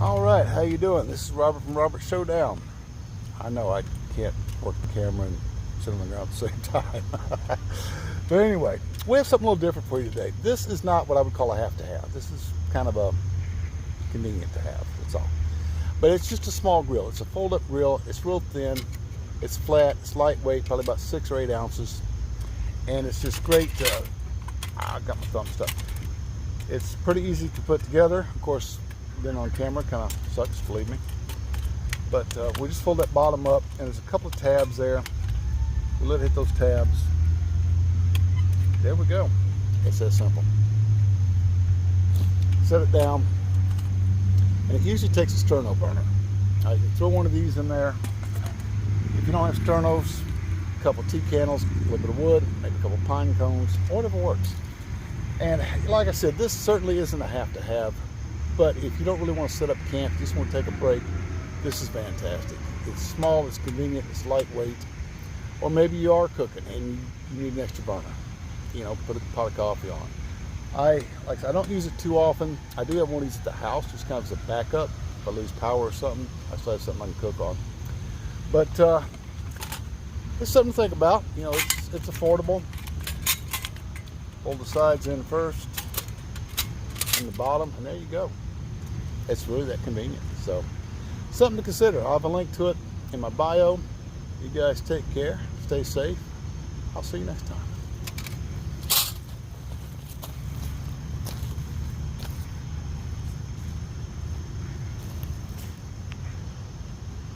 All right, how you doing? This is Robert from Robert Showdown. I know I can't work the camera and sit on the ground at the same time. But anyway, we have something a little different for you today. This is not what I would call a have-to-have. This is kind of a convenient to have, that's all. But it's just a small grill. It's a fold-up grill. It's real thin. It's flat. It's lightweight, probably about 6 or 8 ounces. And it's just great. I got my thumb stuck. It's pretty easy to put together. Of course, being on camera kind of sucks, believe me. But we just fold that bottom up, and there's a couple of tabs there. We let it hit those tabs. There we go. It's that simple. Set it down, and it usually takes a sterno burner. You can throw one of these in there. If you don't have sternos, a couple of tea candles, a little bit of wood, maybe a couple of pine cones, or whatever works. And like I said, this certainly isn't a have-to-have. But if you don't really want to set up camp, you just want to take a break, this is fantastic. It's small, it's convenient, it's lightweight. Or maybe you are cooking and you need an extra burner. You know, put a pot of coffee on. Like I said, I don't use it too often. I do have one of these at the house, just kind of as a backup. If I lose power or something, I still have something I can cook on. But it's something to think about. You know, it's affordable. Fold the sides in first, and the bottom, and there you go. It's really that convenient. So, something to consider. I'll have a link to it in my bio. You guys take care. Stay safe. I'll see you next time.